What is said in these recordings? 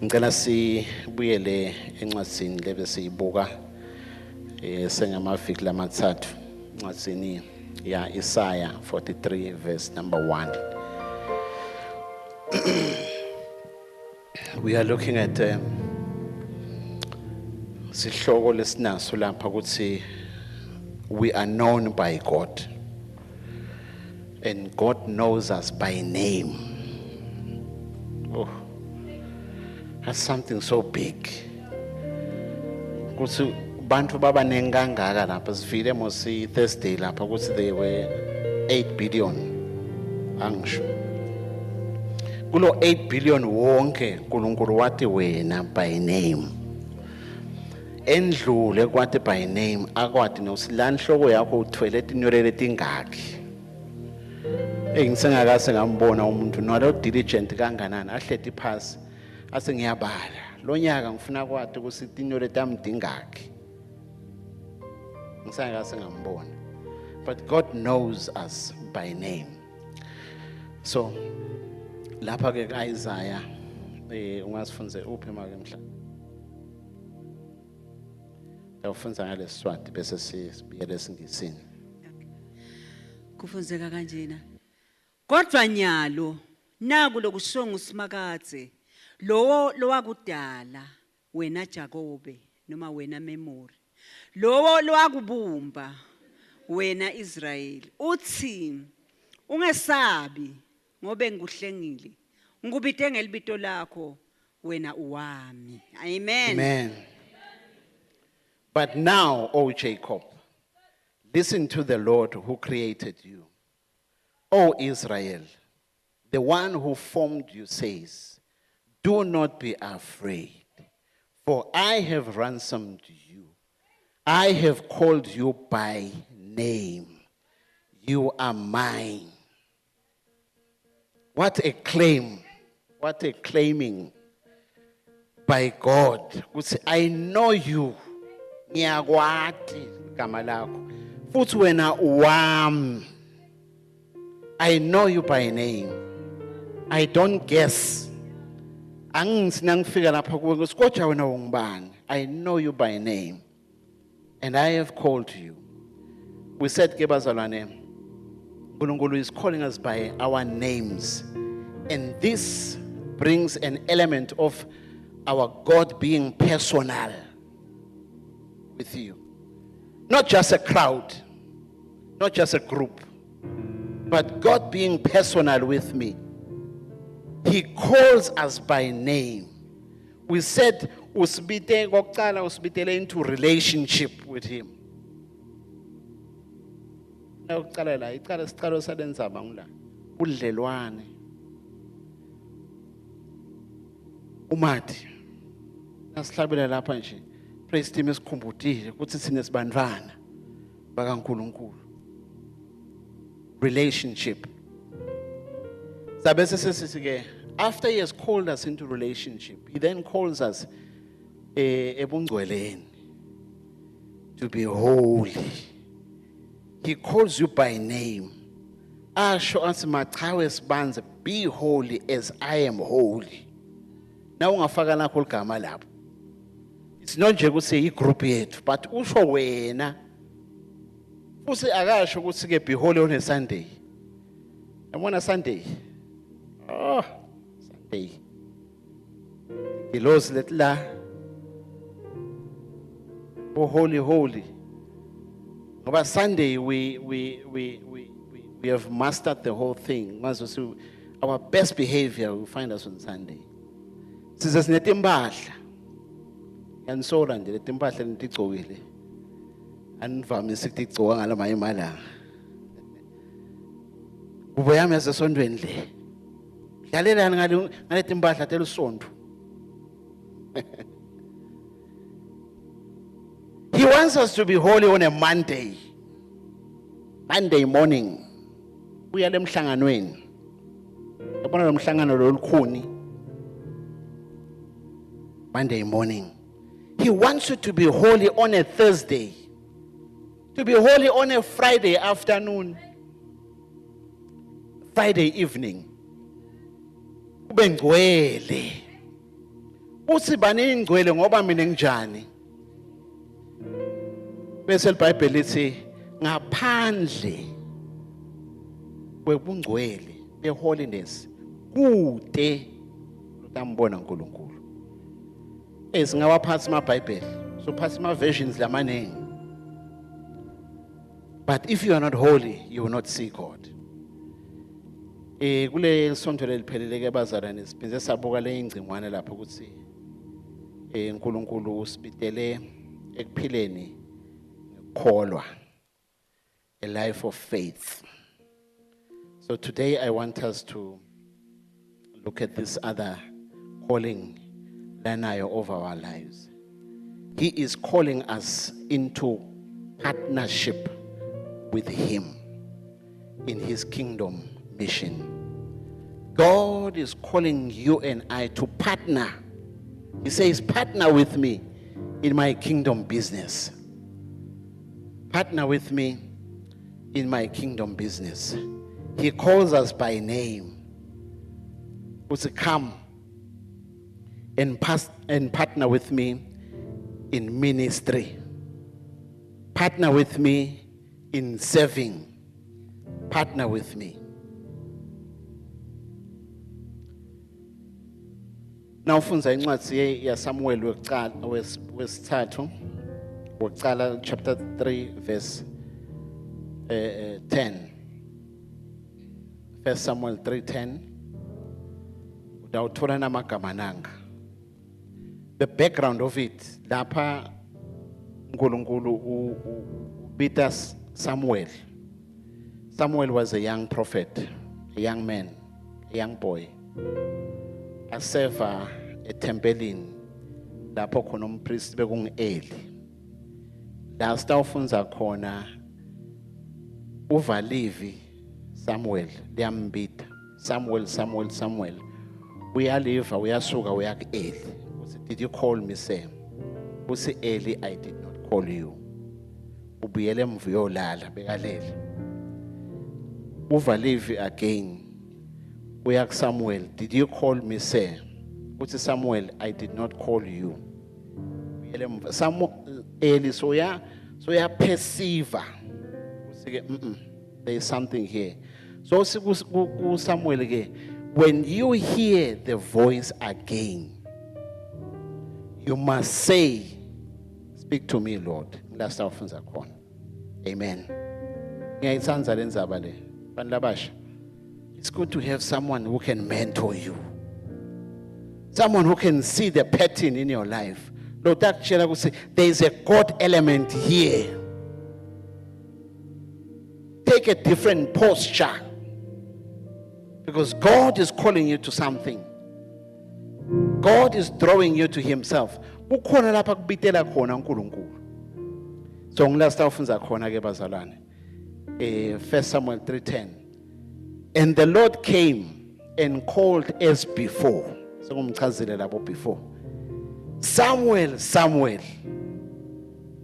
Ngicela sibuyele encwadini lebe siyibuka sengamaviki lamathathu encwadini ya Isaiah 43 verse number 1. We are looking at sihloko lesinaso lapha ukuthi we are known by God and God knows us by name. Oh, that's something so big. Ukuthi bantu baba nengangaka lapha sifile mosi Thursday lapha ukuthi they were 8 billion angisho. Kulo 8 billion wonke uNkulunkulu wathi wena by name. Endlule kwathi by name akwadi nosilani hloko yakho uthwele itinyorele tingaki. Ngisengakase ngambona umuntu nalo diligent kanganani ahleti phasi ase ngiyabala lo nyaka ngifuna kwathi ukuthi itinyorele tami dingaki. Ngisengakase ngambona. But God knows us by name. So lapha ke Isaiah ungasifunze uphi make mhla ufunza ngalesiswati bese sibiyele esingisini. Kufunzeka kanjena. Kodwa nyalo naku lokushonga usimakathe lowo lowakudala wena Jakobe noma wena Memory. Lowo lowakubumba wena Israeli. Uthi ungesabi ngobe ngikuhlengile. Ngikubite ngelibito lakho wena uwami. Amen. Amen. But now, O Jacob, listen to the Lord who created you. O Israel, the one who formed you says, do not be afraid, for I have ransomed you. I have called you by name. You are mine. What a claim. What a claiming by God. I know you. Ngiyakwati igama lakho futhi wena wami. I know you by name. I don't guess. Angifika lapha kuwe kodwa wena ungubani. I know you by name and I have called you. We said ke bazalwane uNkulunkulu is calling us by our names, and this brings an element of our God being personal with you. Not just a crowd, not just a group, but God being personal with me. He calls us by name. We said usibite kokuqala usibitele into relationship with him. Ukuqala la iqala siqalo salenzaba ngula udlelwane. Umathi nasihlabela lapha nje praise team esikhumbutile ukuthi sine sibandlwana bakaNkulunkulu. Relationship. Sabe sesithi ke after he has called us into relationship, he then calls us ebungcweleni to be holy. He calls you by name. Asho athi machawe sibanze, be holy as I am holy. Now ungafaka lakho igama lapho. It's not just ukuthi igroup yethu, but usho wena. Futhi akasho ukuthi ke be holy on a Sunday. Yabona Sunday. Oh, Sunday. Ilozi letla. Oh, holy. Ngoba Sunday we have mastered the whole thing. Our best behavior will find us on Sunday. Size sinetimpahla. Yansola nje letimpahla nitigcokile. Anivamisi ukutigcoka ngalamanye amalanga. Kubo yami yasesondweni le. Dlalelani ngaletimpahla telusonto. He wants us to be holy on a Monday. Monday morning. Uya lemhlanganweni. Yabona lo mhlangano lo lukhuni. Monday morning. He wants you to be holy on a Thursday. To be holy on a Friday afternoon. Friday evening. Ube ngcwele. uthi bani ingcwele ngoba mina nginjani. Bese iBhayibheli lithi ngaphandle kwebungcwele beholiness kude utambona uNkulunkulu. Singawaphatha amaBhayibheli, so phatha ama-versions lamaningi. But if you are not holy, you will not see God. Kule sonto leliphelele ke bazalwane siphinde sabuka le ingcingwane lapho ukuthi uNkulunkulu usibitele ekuphileni ngokholwa, a life of faith. So today I want us to look at this other calling lanayo over our lives. He is calling us into partnership with him in his kingdom mission. God is calling you and I to partner. He says, partner with me in my kingdom business. Partner with me in my kingdom business. He calls us by name. To come and partner with me in ministry. Partner with me in serving. Partner with me. Now, funza incwadi yaSamuel wesithathu, wokuqala chapter 3 verse 10. 1 Samuel 3:10. Udawuthola namagama nanga. The background of it, lapha uNkulunkulu ubita Samuel. Samuel was a young prophet, a young man, a young boy. Aseva etempelini lapho khona umpriest bekungu-Eli. La sitawufunza khona uvalivi Samuel liyambita. Samuel. Uyaliva uyasuka uya ku-Eli. Uthi, did you call me, Sam? Uthi, Eli, I did not call you. Ubuyele emva uyolala bekalele. Uvalivi again. Uya Samuel, did you call me, sir? Uthi, Samuel, I did not call you. Ubuyele emva. Eli soya perceive. There is something here. So Samuel again. When you hear the voice again, you must say, speak to me, Lord. Last often Amen. It's good to have someone who can mentor you. Someone who can see the pattern in your life. Lord, that will say, there is a God element here. Take a different posture. Because God is calling you to something. God is drawing you to himself. Ukhona lapha kubitela khona uNkulunkulu. So ngilasta ufunza khona ke bazalwane. 1 Samuel 3:10. And the Lord came and called as before. So ngumchazile lapho before. Samuel.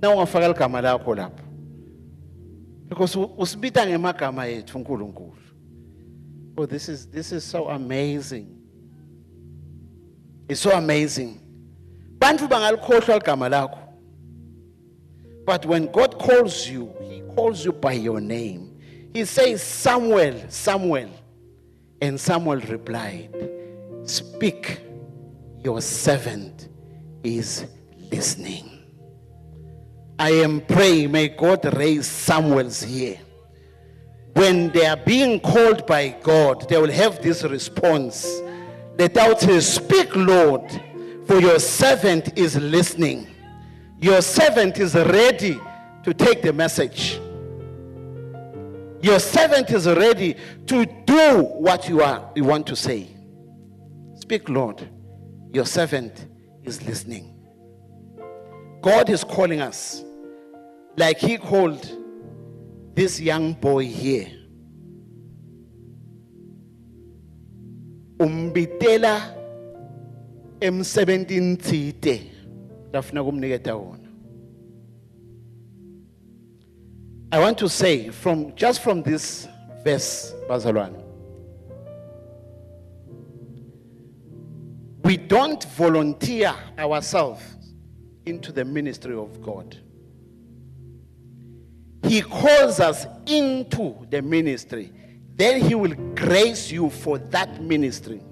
Now ungafaka igama lakho lapho. Because usibita ngemagama ethu uNkulunkulu. Oh, this is so amazing. It's so amazing. Bantu bangalikhohlwa igama lakho. But when God calls you, he calls you by your name. He says, Samuel. And Samuel replied, speak, your servant is listening. I am praying, may God raise Samuels here. When they are being called by God, they will have this response. Let out say, speak, Lord, for your servant is listening. Your servant is ready to take the message. Your servant is ready to do what you want to say. Speak, Lord, your servant is listening. God is calling us like he called this young boy here. Umbitela emsebentini tsite lafuna kumniketa wona. I want to say from this verse, bazalwane, We don't volunteer ourselves into the ministry of God. He calls us into the ministry. Then he will grace you for that ministry.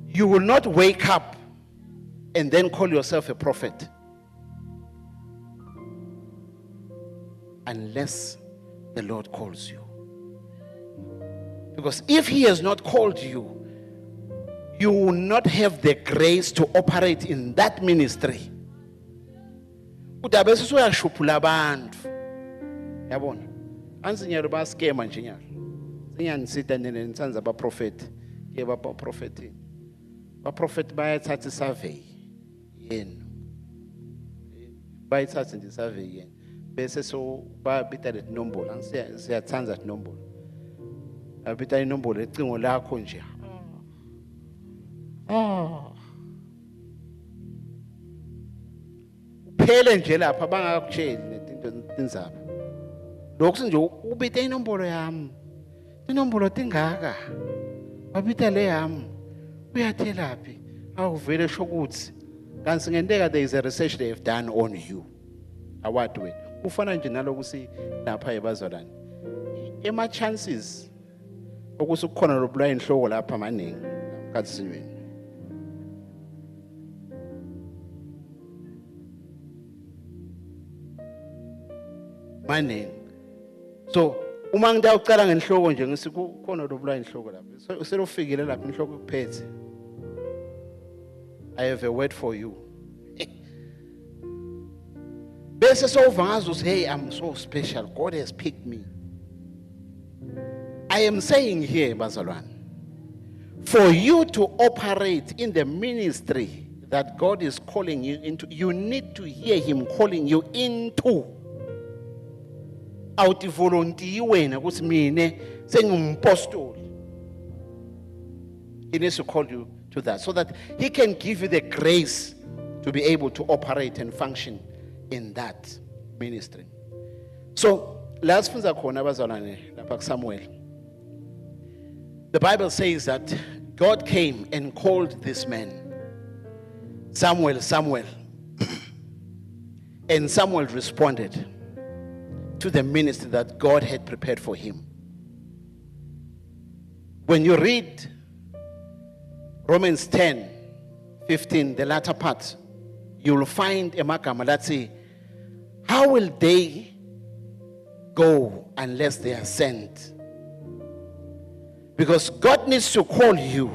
You will not wake up and then call yourself a prophet unless the Lord calls you. Because if he has not called you, you will not have the grace to operate in that ministry. Udabese uyashuphula abantu. Yabona? Ansinyalo ba scam manje nyalo. Sinyanisita nenensanza ba prophet. Ke ba prophet. Ba prophet bayathatha survey yenu. Bayathatha the survey yenu. Bese so babita le nombolo. Siyathanza le nombolo. Abita inombolo ecingo lakho nje. Phele nje lapha bangakutsheli nezinto tinzaba. Lokho nje ubita inombolo yami. Inombolo tingaka. Babita le yami. Uyathelaphi? Awuvele shokuthi kanti ngendeka there is a research they have done on you. Award wena. Ufana nje nalokuthi lapha ebazalwane. Ema chances ukuthi ukukhona lobula inhloko lapha maningi lamkhathini. Maningi. So uma ngidawucala ngenhloko nje ngisi kukhona lobula inhloko lapha. Uselofikile lapha inhloko kuphethe. I have a word for you. Bese sowuvangaza uthi hey, I'm so special. God has picked me. I am saying here, bazalwane, for you to operate in the ministry that God is calling you into, you need to hear him calling you into. Awuthi volunteer wena ukuthi mine sengimpostoli. He needs to call you to that so that he can give you the grace to be able to operate and function in that ministry. So, last funza khona bazalwane lapha kuSamuel. The Bible says that God came and called this man, Samuel, Samuel. And Samuel responded to the ministry that God had prepared for him. When you read Romans 10:15, the latter part, you will find a magama that says, how will they go unless they are sent? Because God needs to call you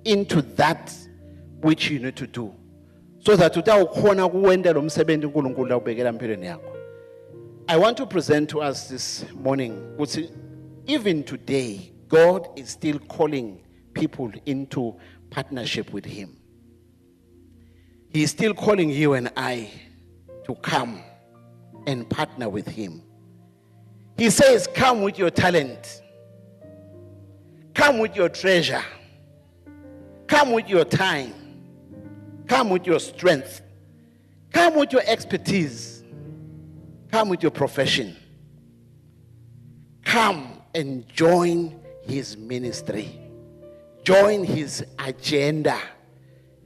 into that which you need to do. So that utawukhona kuwenda lo msebenzi uNkulunkulu awubekela empilweni yakho. I want to present to us this morning, even today, God is still calling people into partnership with him. He is still calling you and I to come and partner with him. He says, come with your talent. Come with your treasure. Come with your time. Come with your strength. Come with your expertise. Come with your profession. Come and join his ministry. Join his agenda.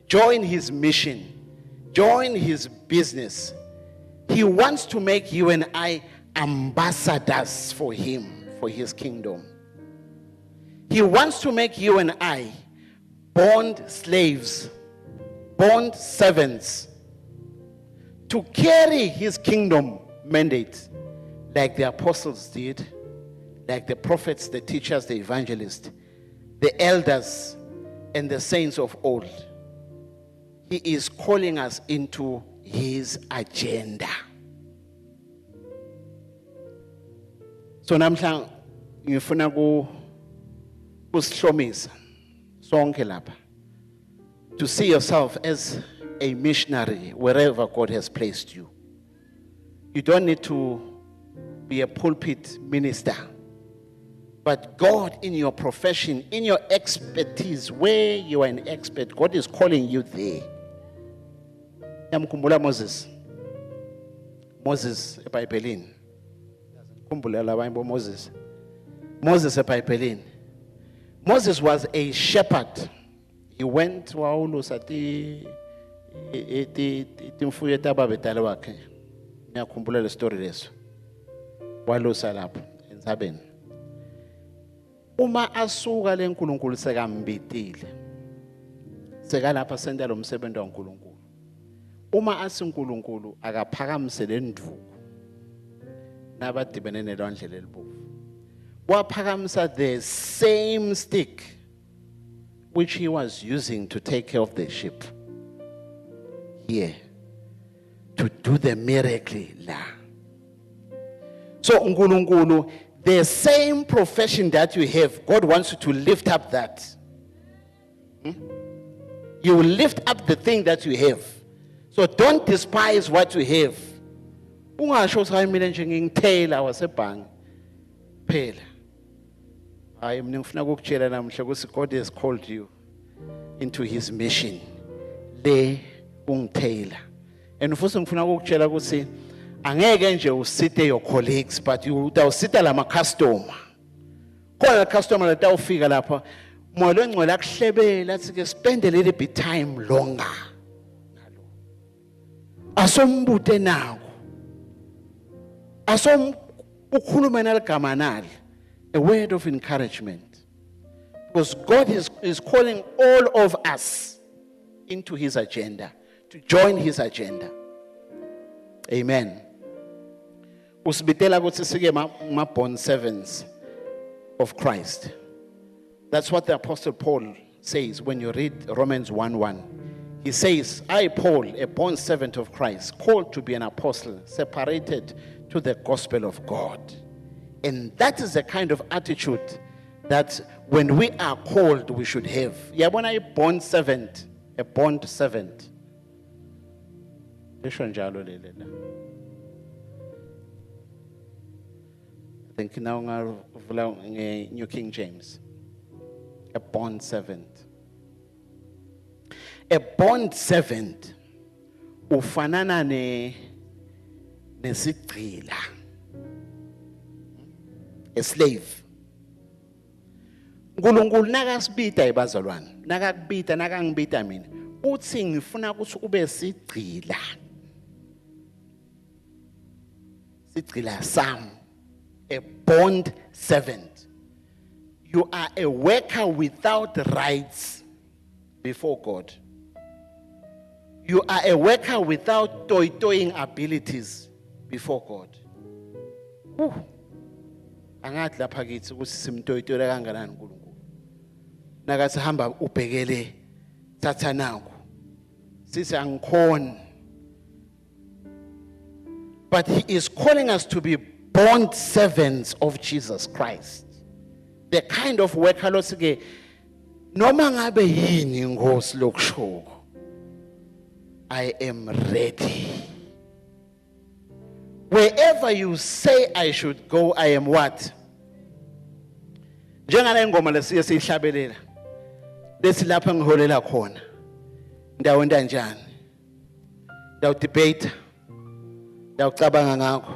Join his mission. Join his business. He wants to make you and I ambassadors for him, for his kingdom. He wants to make you and I bond slaves, bond servants, to carry his kingdom mandate like the apostles did, like the prophets, the teachers, the evangelists, the elders, and the saints of old. He is calling us into his agenda. So namhla ngifuna kusihlomisa sonke lapha to see yourself as a missionary wherever God has placed you. You don't need to be a pulpit minister, but God in your profession, in your expertise, where you are an expert, God is calling you there. Yamkhumbula Moses eBhayibhelini. Moses eBhayibhelini. Moses was a shepherd. He went to Aulusa timfuyo tababetala wakhe. Ngiyakhumbula le story leso. Walusa lapho entsabeni. Uma asuka leNkulunkulu sekambitile. Seka lapha senta lo msebenzi waNkulunkulu. Uma asiNkulunkulu akaphakamise lenduku. Nabadibene nelwandle elibovu. Waphakamisa the same stick which he was using to take care of the sheep here to do the miracle la. So uNkulunkulu, the same profession that you have, God wants you to lift up that. You will lift up the thing that you have. So don't despise what you have. Ungasho ukuthi mina nje ngingithela wasebhangi phela. Hayi mina ngifuna ukukutshela namhla ukuthi God has called you into his mission. Le ungithela. And futhi ngifuna ukukutshela ukuthi angeke nje usite your colleagues but you utawusita lama customer. Khona customer latawufika lapha moya lengcwele akuhlebela athi ke spend a little bit time longer. Nalo. Asombute nawo. Ukhuluma naligama nalo. A word of encouragement. Because God is calling all of us into his agenda, to join his agenda. Amen. Usibitela ukuthi sike ma born servants of Christ. That's what the Apostle Paul says when you read Romans 1:1. He says, I, Paul, a born servant of Christ, called to be an apostle, separated to the gospel of God. And that is the kind of attitude that when we are called, we should have. Yabona a bond servant, a bond servant. I think now New King James. A bond servant. A bond servant ufanana nesigqila. A slave. uNkulunkulu nakasibita ibazalwane, nakakubita nakangibita mina, uthi ngifuna ukuthi ube sigcila. Sigcila sam, a bond servant. You are a worker without rights before God. You are a worker without toying abilities before God. Angathi lapha kithi ukuthi simtoyitola kanganani uNkulunkulu. Nakathi hamba ubhekele thatha naku. Sithi angikhona. But he is calling us to be bond servants of Jesus Christ. The kind of worker losike noma ngabe yini ingosi lokushoko. I am ready. Wherever you say I should go, I am what? Njengale ngoma lesiye sihlabelela. Lesi lapha ngiholela khona. Ndawo ndanjani? Ndawo debate. Ndawo cabanga ngakho.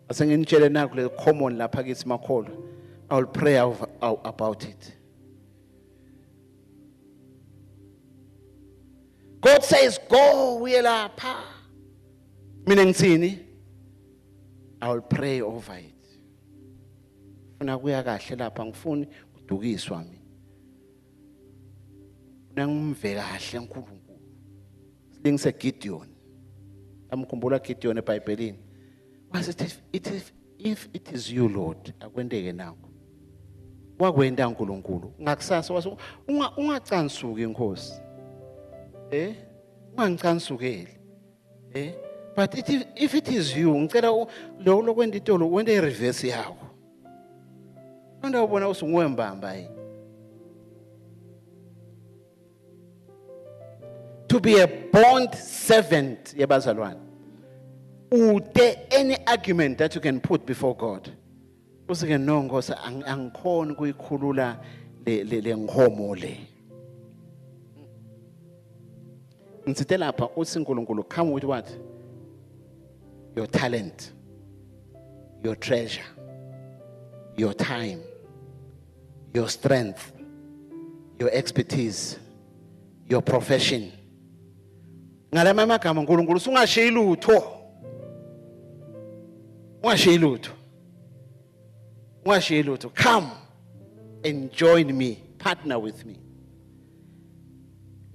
Asenginitshele nakho le common lapha kithi makholo. I will pray about it. God says, go, uyelapha. Mina ngitsini? I will pray over it. Funa kuya kahle lapha ngifuni udukiswa mina. Funa ngimve kahle uNkulunkulu. Silingise Gideon. Amkhumbula Gideon eBhayibhelini. Was it if it is you Lord, akwendeke nakho. Wakwenda uNkulunkulu. Ngakusasa waso ungacansuki inkosi. Ungangicansukeli. But if it is you, ngicela lo lokwenda itolo wende reverse yakho. Manje ubona usungwembamba yini? To be a bond servant yebazalwane. Ude any argument that you can put before God. Usike no ngosa angikhona kuyikhulula le nghomo le. Ngitsite lapha uthi uNkulunkulu come with what? Your talent, your treasure, your time, your strength, your expertise, your profession. Ngalama magama uNkulunkulu ungashiyi lutho. Ungashiyi lutho. Ungashiyi lutho. Come and join me, partner with me.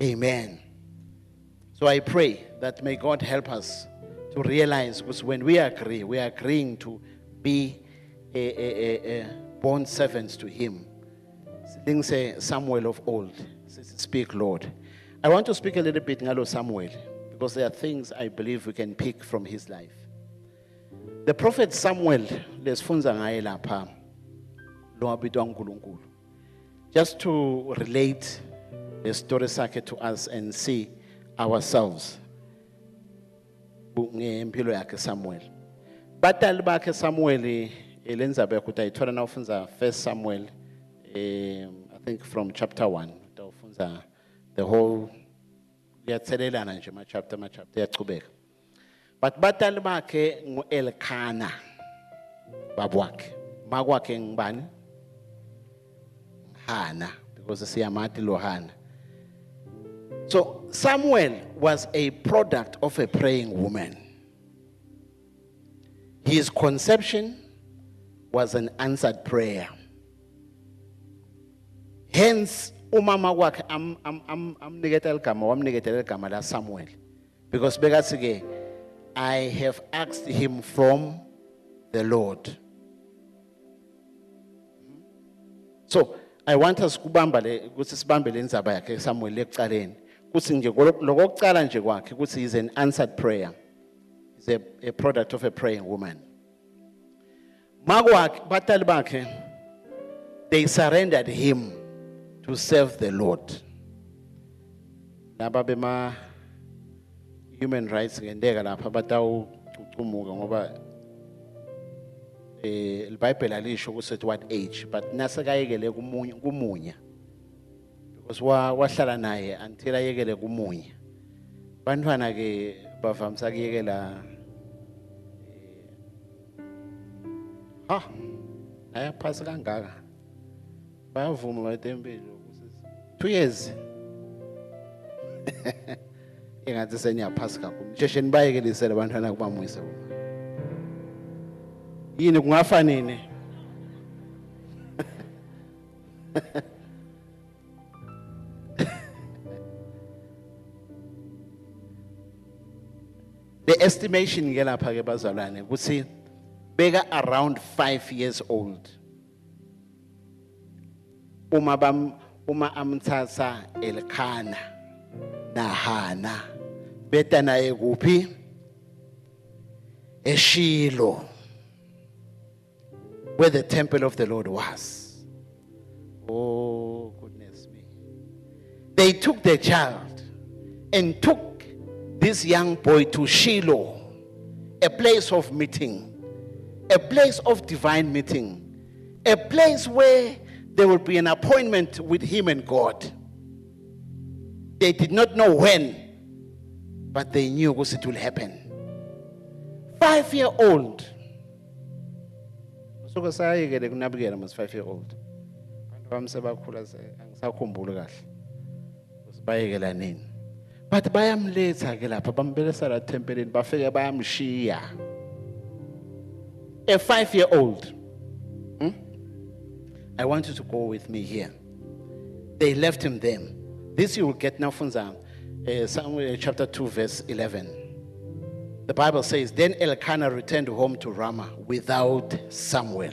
Amen. So I pray that may God help us to realize, because when we agree, we are agreeing to be a born servants to Him. Things say Samuel of old. Speak, Lord. I want to speak a little bit ngalo Samuel, because there are things I believe we can pick from his life. The prophet Samuel, lesfunza ngaye lapha, lo wabitwa uNkulunkulu. Just to relate the story sakhe to us and see ourselves. Ngempilo yakhe Samuel. Batali bakhe Samuel elenzaba ukuthi ayithola na ufunza 1 Samuel I think from chapter 1 ufunza the whole uyathelelana nje ma chapter yachubeka. But batali bakhe nguElkanah babwakhe. Makwakhe ngibani? Hannah, because siyamathi lo Hannah. So Samuel was a product of a praying woman. His conception was an answered prayer. Hence, umama wakhe amniketela igama la Samuel, because bekasike I have asked him from the Lord. So I want us kubamba le ukuthi sibambe le ndzaba yakhe Samuel ekucaleni. Kuthi nje lokucala nje kwakhe kuthi is an answered prayer. Is a product of a praying woman. Makwakhe batali bakhe, they surrendered him to serve the Lord. Laba bema human rights ngendeka lapha batawucumuka ngoba iBhayibheli alisho ukuthi what age, but nasekayekele kumunya, because wahlala naye until ayekele kumunya. Bantwana ke bavamisa kuyekela ayaphasi kangaka bayavuma batempeli ukuthi 2 years engathi seniyaphasi kakhulu sheshe nibayekelisele abantwana kubamuyise yini kungafanini. The estimation ke lapha ke bazalwane ukuthi beka around 5 years old uma amthatha Elkanah na Hannah beta naye kuphi eShilo, where the temple of the Lord was. Oh goodness me. They took the child and took this young boy to Shiloh, a place of meeting, a place of divine meeting, a place where there will be an appointment with him and God. They did not know when, but they knew it will happen. 5-year-old. So kusayekele kunabikela mas 5-year-old. Abantu bami sebakhula angisakhumbula kahle. Usibayekela nini? But bayamletha ke lapha bambelesa la tempeleni bafike bayamshiya. A 5-year-old. I want you to go with me here. They left him there. This you will get now from Samuel chapter 2 verse 11. The Bible says, then Elkanah returned home to Ramah without Samuel.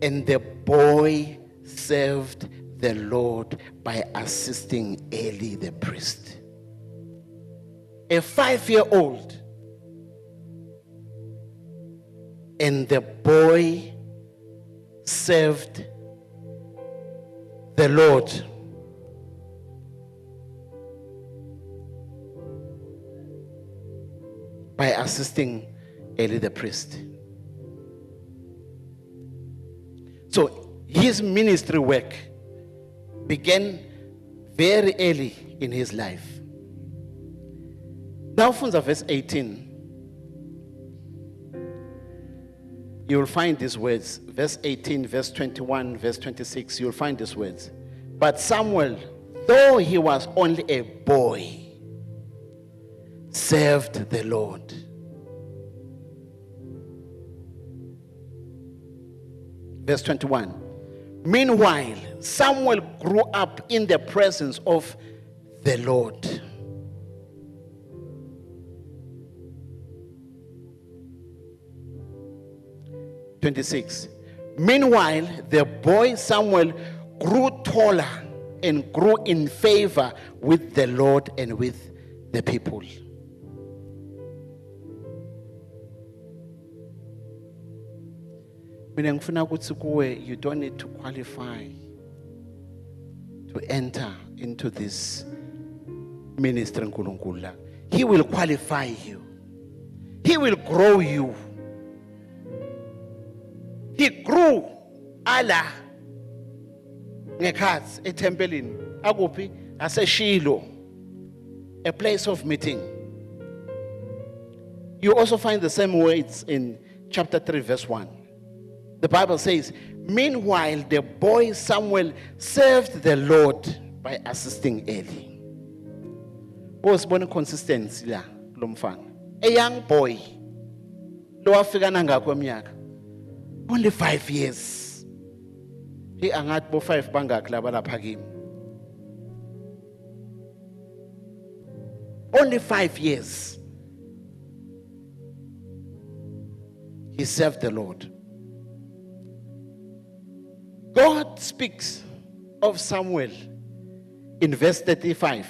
And the boy served the Lord by assisting Eli the priest. A 5-year-old. And the boy served the Lord by assisting Eli the priest. So his ministry work began very early in his life. Now from verse 18. you will find these words. Verse 18, verse 21, verse 26, you'll find these words. But Samuel, though he was only a boy, served the Lord. Verse 21. Meanwhile, Samuel grew up in the presence of the Lord. (26) Meanwhile, the boy Samuel grew taller and grew in favor with the Lord and with the people. Mina ngifuna ukuthi kuwe, you don't need to qualify to enter into this ministry nkulunkulu la. He will qualify you. He will grow you. He grew ala ngekhathi etempelini akuphi aseShilo, a place of meeting. You also find the same words in chapter 3 verse 1. The Bible says, meanwhile the boy Samuel served the Lord by assisting Eli. Usibona consistency la lo mfana. A young boy lo wafika nangakweminyaka only 5 years. He angathi bo 5 bangaki laba lapha kimi. Only 5 years. He served the Lord. God speaks of Samuel in verse 35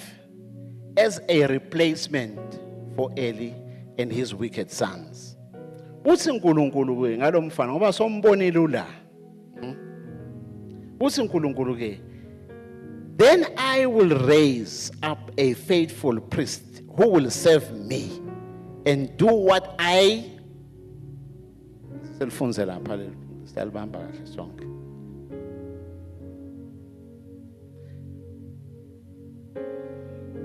as a replacement for Eli and his wicked sons. Uthi uNkulunkulu ke ngalomfana ngoba sombonile ula. Uthi uNkulunkulu ke, then I will raise up a faithful priest who will serve me and do what I selfunze lapha siyalibamba kahle sonke.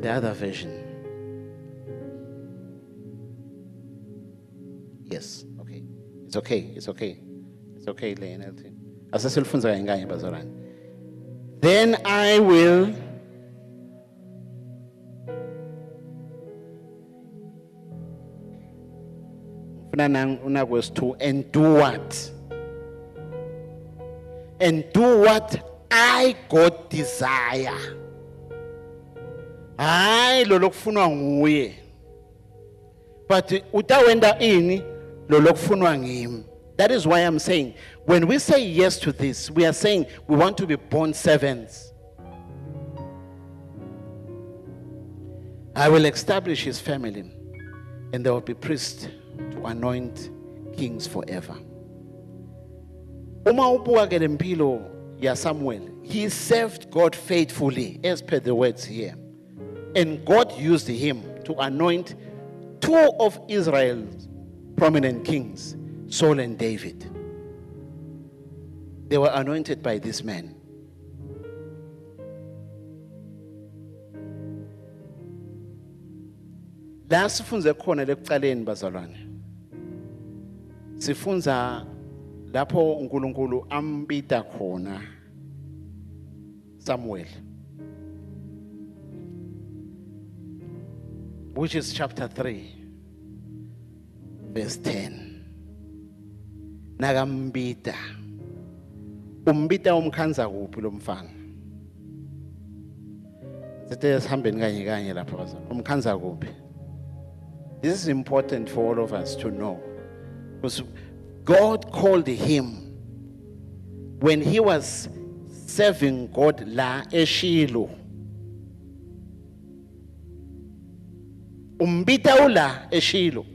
The other version. Yes, okay. It's okay. It's okay. It's okay, Lena. Then I will verse 2 and do what? And do what I God desire. Hayi lo lokufunwa nguye. But utawenda ini lo lokufunwa ngimi. That is why I'm saying, when we say yes to this, we are saying we want to be born servants. I will establish his family, and there will be priests to anoint kings forever. Uma ubuka ke lempilo ya Samuel, he served God faithfully, as per the words here. And God used him to anoint 2 of Israel's prominent kings, Saul and David. They were anointed by this man. La sifunze khona lekuqaleni bazalwane. Sifunza lapho uNkulunkulu ambita khona Samuel, which is chapter 3 verse 10. Nakambita umbita umkhanza kuphi lo mfana? Sethe sihambeni kanye kanye lapha bazalwane. Umkhanza kuphi? This is important for all of us to know, because God called him when he was serving God la eShilo. Umbita ula eShilo,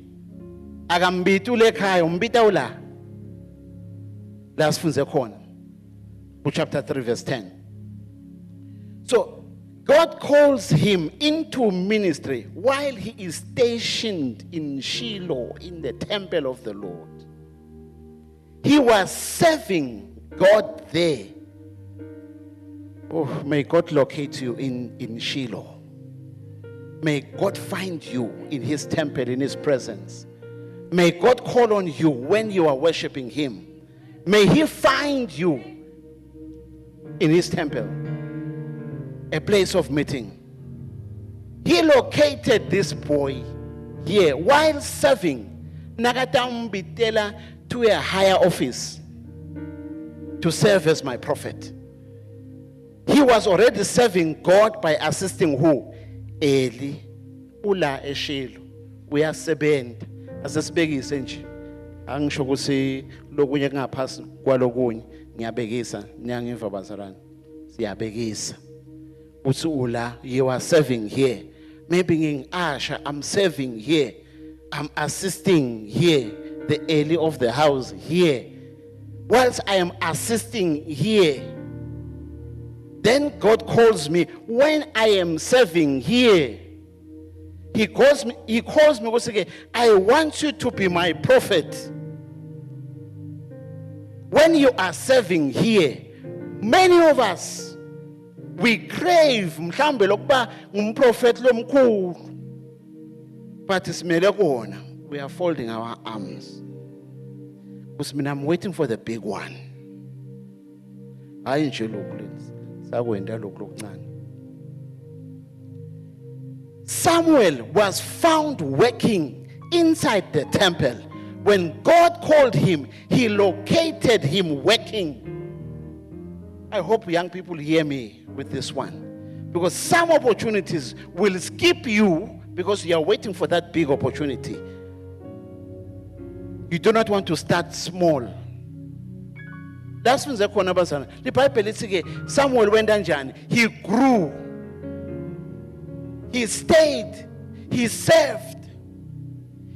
akambita ule ekhaya, umbita ula la sifunze khona ku chapter 3 verse 10. So God calls him into ministry while he is stationed in Shiloh in the temple of the Lord. He was serving God there. Oh, may God locate you in Shiloh. May God find you in his temple, in his presence. May God call on you when you are worshiping Him. May He find you in His temple, a place of meeting. He located this boy here while serving. Nakatambitela to a higher office to serve as my prophet. He was already serving God by assisting who? Eli. Ula eshilo. Uyasebenta. Asesibekise nje. Angisho ukuthi lokunye kungaphasi kwalokunye ngiyabekisa ngiyangiva bazalwane. Siyabekisa. Uthi ula you are serving here. Maybe in Asha I'm serving here. I'm assisting here. The Eli of the house here. Whilst I am assisting here, then God calls me when I am serving here. He calls me because again, I want you to be my prophet. When you are serving here, many of us, we crave mhlambe lokuba umprophet lomkhulu. But we are folding our arms. Because I'm waiting for the big one. Samuel was found working inside the temple. When God called him, He located him working. I hope young people hear me with this one. Because some opportunities will skip you because you are waiting for that big opportunity. You do not want to start small. That's when the Bible says Samuel went down. He grew. He stayed. He served.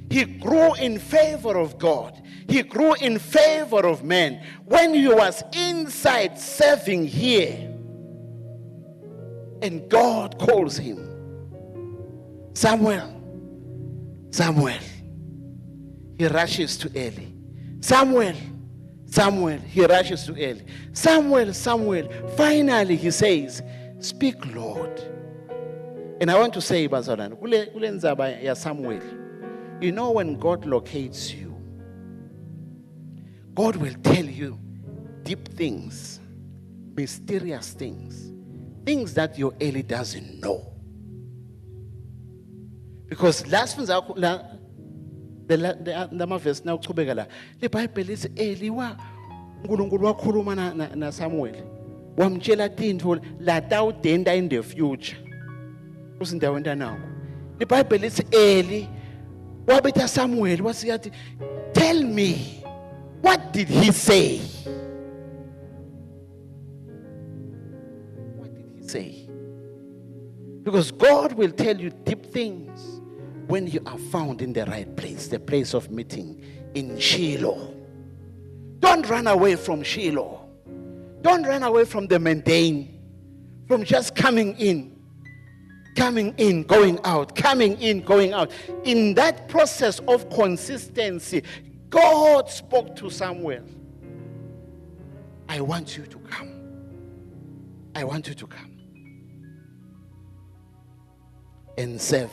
He grew in favor of God. He grew in favor of men. When he was inside serving here, and God calls him, Samuel, Samuel. He rushes to Eli. Samuel, Samuel. He rushes to Eli. Samuel, Samuel. Finally, he says, speak, Lord. And I want to say, Bazalan, ya Samuel, you know when God locates you, God will tell you deep things, mysterious things, things that your Eli doesn't know. Because last one's the verse now kuchubeka la. The Bible lithi Eli uNkulunkulu wakhuluma na Samuel. Wamtshela tintfo la tawudenda in the future. Kusindawo entanawo. The Bible lithi Eli wabetha Samuel wasiyathi, tell me, what did he say? What did he say? Because God will tell you deep things when you are found in the right place, the place of meeting in Shiloh. Don't run away from Shiloh. Don't run away from the mundane, from just coming in, going out, coming in, going out. In that process of consistency, God spoke to Samuel. I want you to come. I want you to come and serve.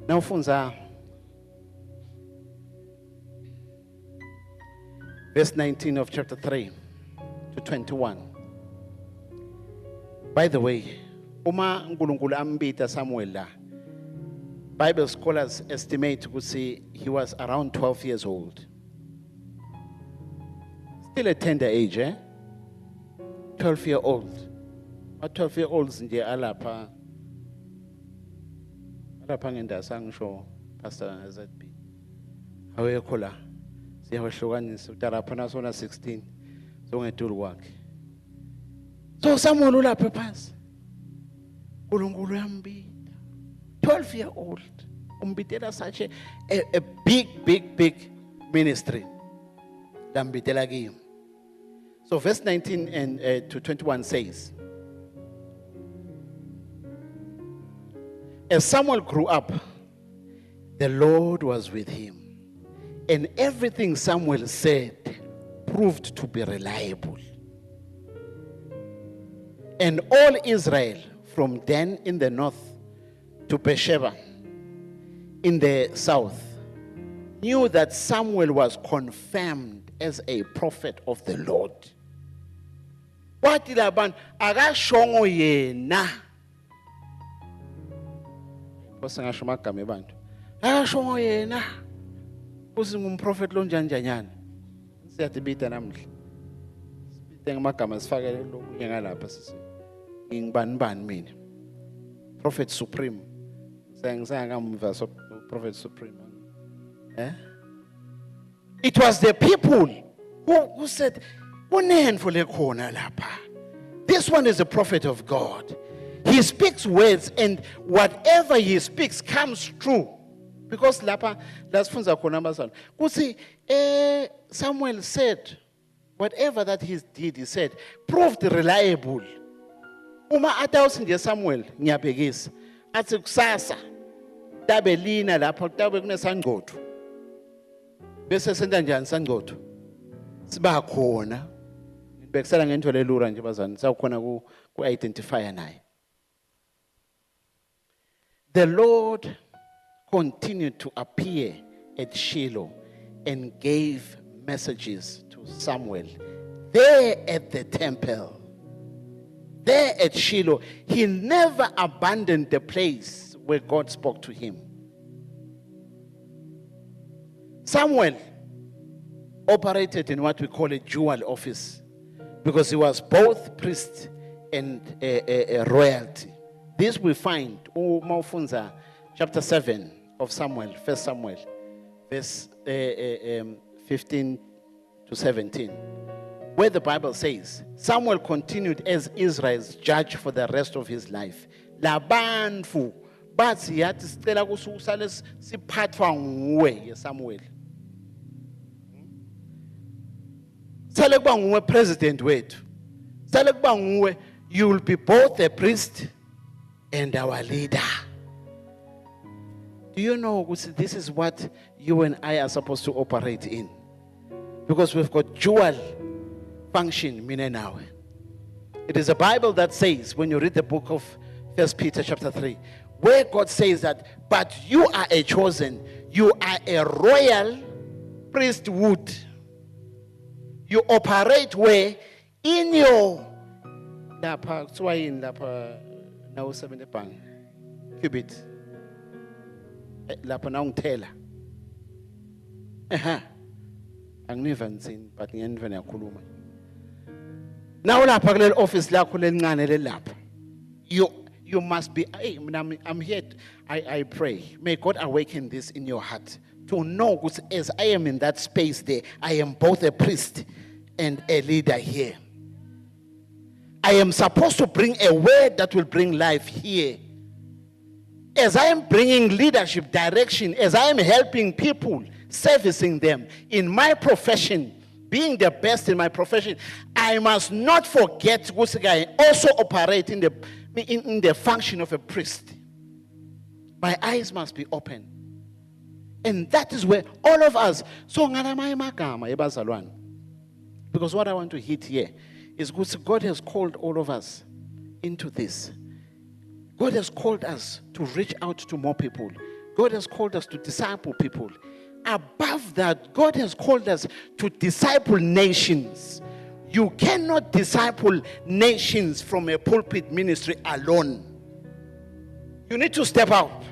Now, Funza, verse 19 of chapter 3 to 21. By the way, uma uNkulunkulu ambita Samuel la, Bible scholars estimate to say he was around 12 years old. Still a tender age, 12-year-old. But 12-year-olds nje alapha ngendasa ngisho Pastor ZB. Awekho la. Siyahlukanisa utarapha nasona 16. Songedulu kwakhe. So Samuel ulapha phansi. uNkulunkulu uyambita. 12-year-old. Umbitela such a big ministry. Lambitela kiyo. So verse 19 and to 21 says, as Samuel grew up, the Lord was with him, and everything Samuel said proved to be reliable. And all Israel, from Dan in the north to Beersheba in the south knew that Samuel was confirmed as a prophet of the Lord. What did abantu akashongo yena? Bose ngasho magama ebantu. Akashongo yena. Uthi ngumprofeti lo njanjanyana. Siyadibita namhla. Sibite ngamagama sifakele lokunye ngalapha sisi. Ngibani mina. Prophet Supreme. Ngisangamva so Prophet Supreme. It was the people who said, this one is a prophet of God. He speaks words, and whatever he speaks comes true. Because Samuel said, whatever that he did, he said, proved reliable. Uma atawusinje Samuel ngiyabhekisa athi kusasa tabe lina lapha tabe kunesangqotho bese senta njani sangqotho siba khona ngibekisela ngento lelura nje bazana sawukhona ku identify naye. The Lord continued to appear at Shiloh and gave messages to Samuel there at the temple. There at Shiloh, he never abandoned the place where God spoke to him. Samuel operated in what we call a dual office because he was both priest and a royalty. This we find in chapter 7 of Samuel, 1 Samuel, verse 15 to 17. Where the Bible says, Samuel continued as Israel's judge for the rest of his life. Labanfu, bathi yathi sicela kusukusale siphathwa nguwe Samuel. Sale kuba nguwe president wethu. Sale kuba nguwe, you will be both a priest and our leader. Do you know this is what you and I are supposed to operate in? Because we've got dual function, mina nawe. It is a Bible that says, when you read the book of 1 Peter chapter 3, where God says that, but you are a chosen, you are a royal priesthood. You operate where in your lapha kutswayini lapha nawo sebenza ebhange cubit lapha nawungithela anginiva nzini but ngiyaniva niyakhuluma. Now lapha kuleli office lakho lelincane lelapha you must be I'm here I pray may God awaken this in your heart to know as I am in that space there I am both a priest and a leader here. I am supposed to bring a word that will bring life here. As I am bringing leadership direction, as I am helping people, servicing them in my profession, being the best in my profession, I must not forget I also operate in the function of a priest. My eyes must be open. And that is where all of us, because what I want to hit here is God has called all of us into this. God has called us to reach out to more people. God has called us to disciple people. Above that, God has called us to disciple nations. You cannot disciple nations from a pulpit ministry alone. You need to step up.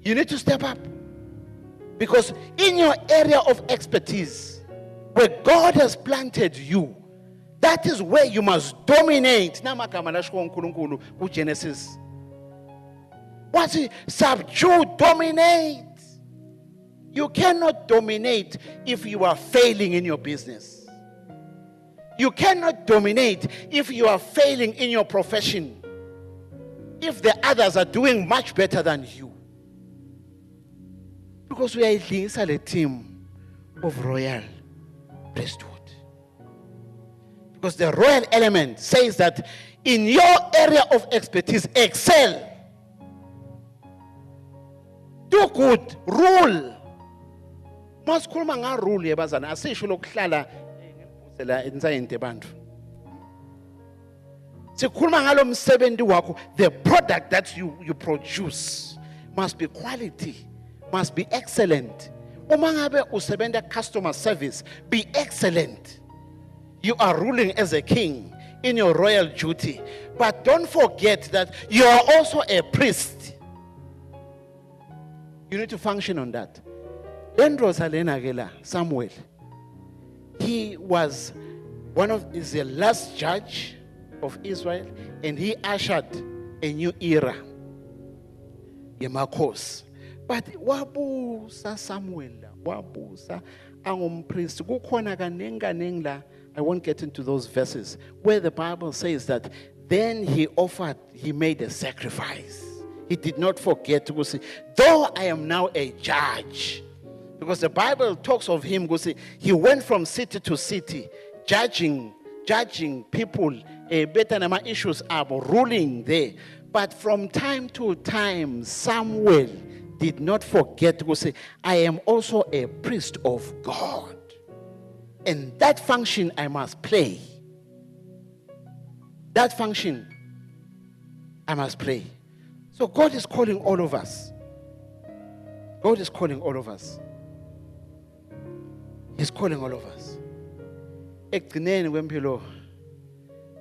You need to step up. Because in your area of expertise, where God has planted you, that is where you must dominate. Genesis. What's it? Subdue, dominate. You cannot dominate if you are failing in your business. You cannot dominate if you are failing in your profession. If the others are doing much better than you. Because we are a team of royal priesthood. Because the royal element says that in your area of expertise, excel. Do good, rule. Masikhuluma nga rule yebazana asisho lokuhlala ngibuzela insayente bantu. Sikhuluma ngalo msebenzi wakho, the product that you produce. must be quality, must be excellent. Uma ngabe usebenza customer service, be excellent. You are ruling as a king in your royal duty. But don't forget that you are also a priest. You need to function on that. Then Rosalena Gela, Samuel, he was is the last judge of Israel, and he ushered a new era. Yemakos. But wabusa Samuel, wabusa angumpriest. Kukhona kanengi kanengi. I won't get into those verses where the Bible says that then he made a sacrifice. He did not forget to say, though I am now a judge, because the Bible talks of him, he went from city to city, judging people, better issues are ruling there. But from time to time, Samuel did not forget to say, I am also a priest of God. And that function I must play. That function I must play. So God is calling all of us. God is calling all of us. He's calling all of us. Ekugcineni kwempilo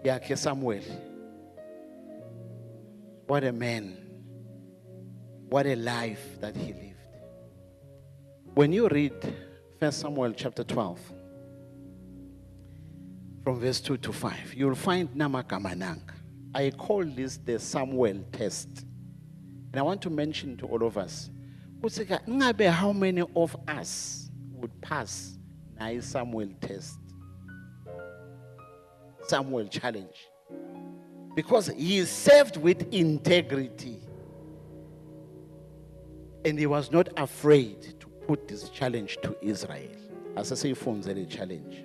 yakhe Samuel. What a man. What a life that he lived. When you read 1 Samuel chapter 12, from verse 2 to 5, you'll find Namakamanang. I call this the Samuel test. And I want to mention to all of us, how many of us would pass the Samuel test? Samuel challenge. Because he served with integrity. And he was not afraid to put this challenge to Israel. As I say, a challenge.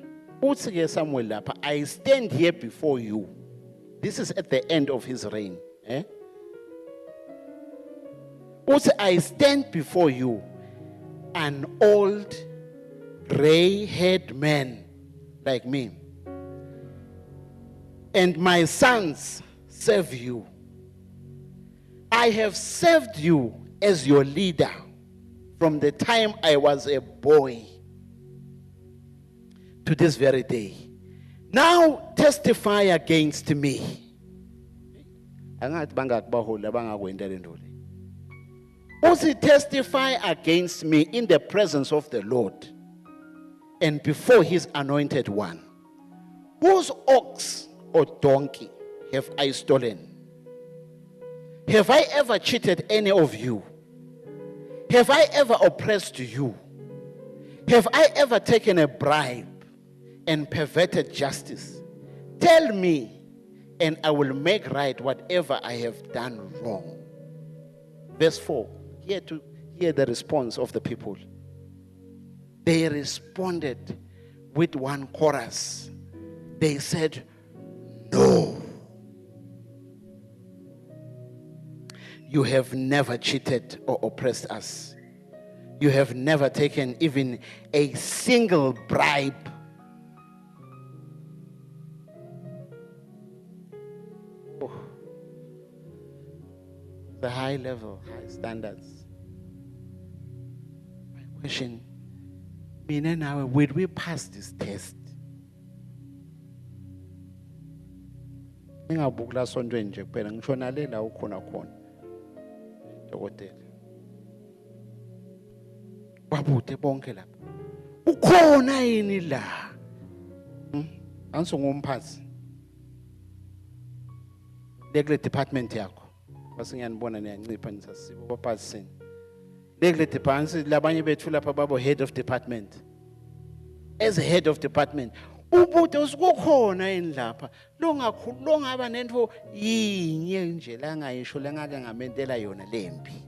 Samuel, I stand here before you. This is at the end of his reign. I stand before you, an old, gray-haired man like me. And my sons serve you. I have served you as your leader from the time I was a boy to this very day. Now testify against me. Testify against me in the presence of the Lord and before his anointed one. Whose ox or donkey have I stolen? Have I ever cheated any of you? Have I ever oppressed you? Have I ever taken a bribe and perverted justice? Tell me, and I will make right whatever I have done wrong. Verse 4, hear the response of the people. They responded with one chorus. They said, no. You have never cheated or oppressed us. You have never taken even a single bribe. Oh. The high level, high standards. My question, Mina now, will we pass this test? Ngingabukela sonto nje kuphela ngisho nale la ukhona khona. Dokotela. Babude bonke lapha. Ukhona yini la? Anso ngomphathi. Lekule department yakho. Base ngiyanibona niyancipha nisasibo baphathi. Lekule department labanye bethu lapha babo head of department. As a head of department, ubude usikukhona yini lapha longakhulu ngaba nento yinye nje la ngayisho lengake ngamentela yona lempi.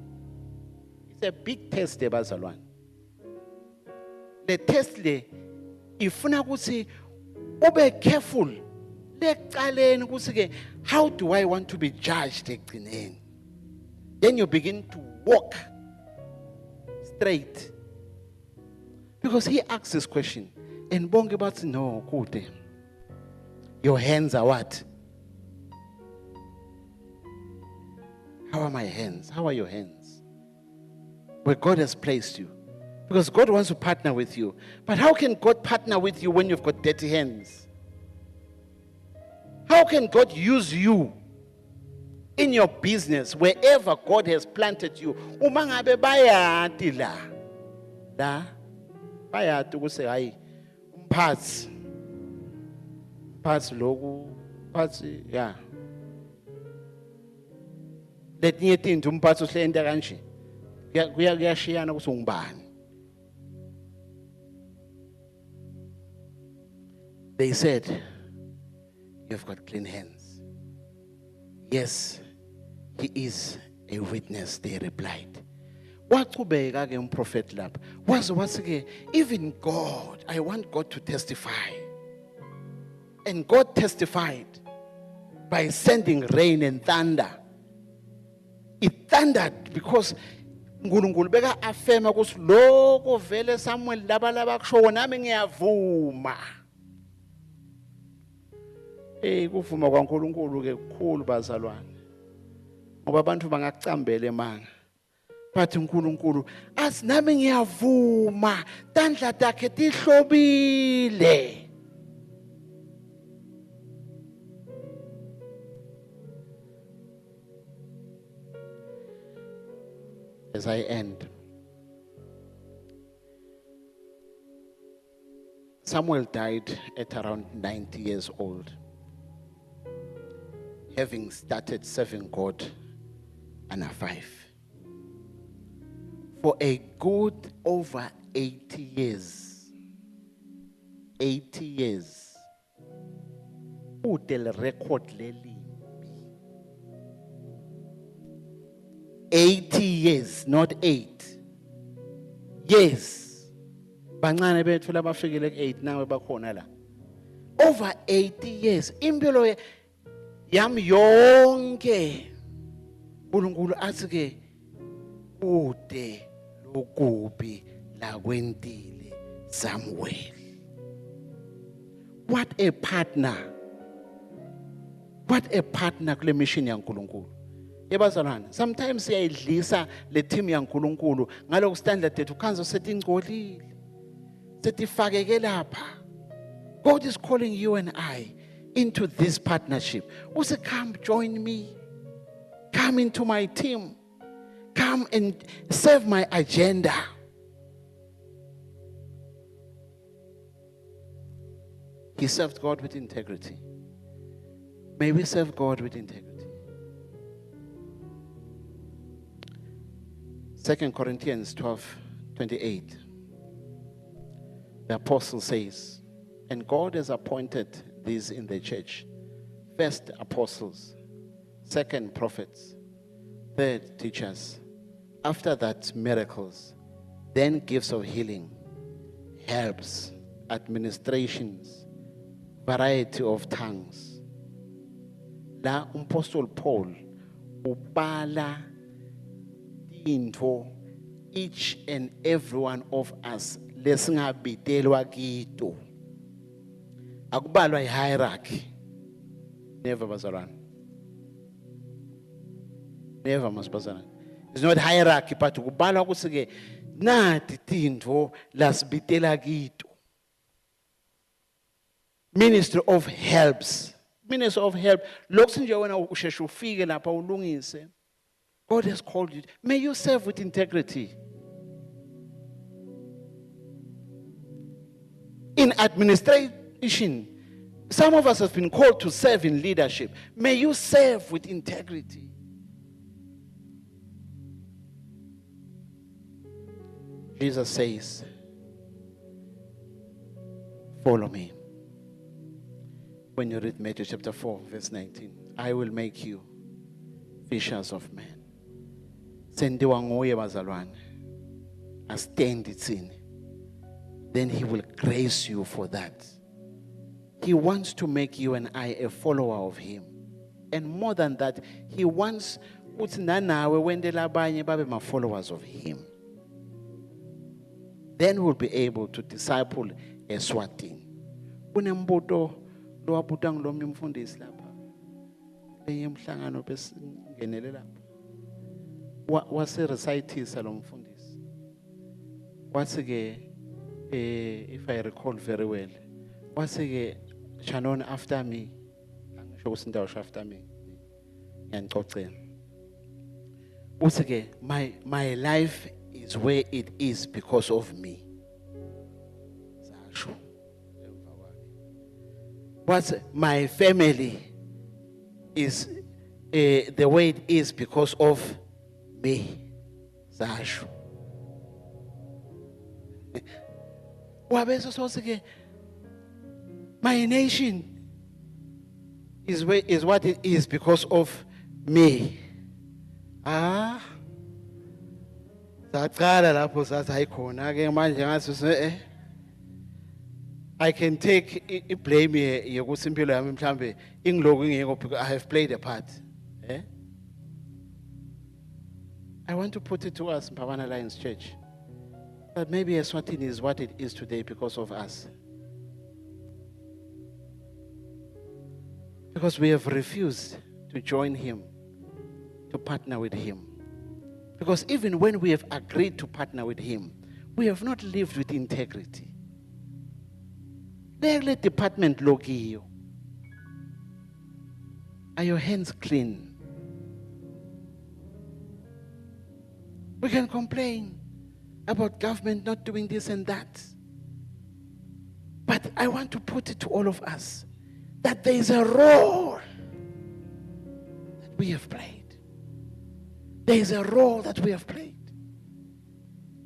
It's a big test ebazalwane. The test le ifuna ukuthi ube careful lecaleni ukuthi ke how do I want to be judged ekugcineni. Then you begin to walk straight. Because he asks this question. And bonke bathi no kude. Your hands are what? How are my hands? How are your hands? where God has placed you. Because God wants to partner with you. But how can God partner with you when you've got dirty hands? How can God use you in your business, wherever God has planted you? Uma ngabe bayati la bayati ukuthi hayi umphathi loku phathi ya letinye izinto umphathi uhle into kanje kuyashiyana ukuthi ungubani. They said, you've got clean hands. Yes, he is a witness, they replied. Waqhubeka ke umprofeti lapha. Wathi ke, even God, I want God to testify. And God testified by sending rain and thunder. It thundered because uNkulunkulu beka affirma ukuthi lokho vele Samuel laba kusho nami ngiyavuma. Kuvuma kwaNkulunkulu ke kukhulu bazalwane. Ngoba abantu bangakucambela emanga. Bathi uNkulunkulu asinami ngiyavuma, tandla takhe tihlobile. As I end, Samuel died at around 90 years old, having started serving God under 5. For a good over 80 years. 80 years. Utel record leli. 80 years, not 8. Yes. Bancane bethu labafikile ku8 nawe bakhona la. Over 80 years. Impilo yami yonke uNkulunkulu athi ke ude lokubi la kwentile Samuel. What a partner. What a partner kule mission yaNkulunkulu. Yebazalwana, sometimes siyayidlisa le team yaNkulunkulu ngaloku standard ethu khanze sethi ingcolile. Sethi fakeke lapha. God is calling you and I into this partnership. Say, come join me. Come into my team. Come and serve my agenda. He served God with integrity. May we serve God with integrity. 2 Corinthians 12:28. The apostle says, and God has appointed these in the church: first apostles, second prophets, third teachers, after that miracles, then gifts of healing, helps, administrations, variety of tongues. La Apostle Paul ubala into each and every one of us lesingabitelwa kito. Akubalwa hierarchy. Never bazalwane. Never masibazalwane. It's not hierarchy, but ukubalwa ukuthi ke nathi tinto lasibitela kito. Ministry of helps. Ministry of help. Lokhu nje wena usheshe ufike lapha ulungise. God has called you. May you serve with integrity. In administration, some of us have been called to serve in leadership. May you serve with integrity. Jesus says, follow me. When you read Matthew chapter 4, verse 19, I will make you fishers of men. Sendiwa nguye bazalwane. Astand itsini. Then he will grace you for that. He wants to make you and I a follower of him. And more than that, he wants uthi nanawe wendela abanye babe ma followers of him. Then we'll be able to disciple eSwatini. Kunembuto lo wabuta ngilomnye umfundisi lapha. Lenye emhlangano besingenele lapha. Wase recitisa lo mfundisi. Once again, if I recall very well, once again, Shannon after me, after me, and once again, my life is where it is because of me. What's my family is the way it is because of me. Zasho. My nation is what it is because of me. I can take blame here. I have played a part. I want to put it to us, Mpavana Lions Church, that maybe Eswatini is what it is today because of us. Because we have refused to join him, to partner with him. Because even when we have agreed to partner with him, we have not lived with integrity. Let department look you. Are your hands clean? We can complain about government not doing this and that. But I want to put it to all of us that there is a role that we have played. There is a role that we have played.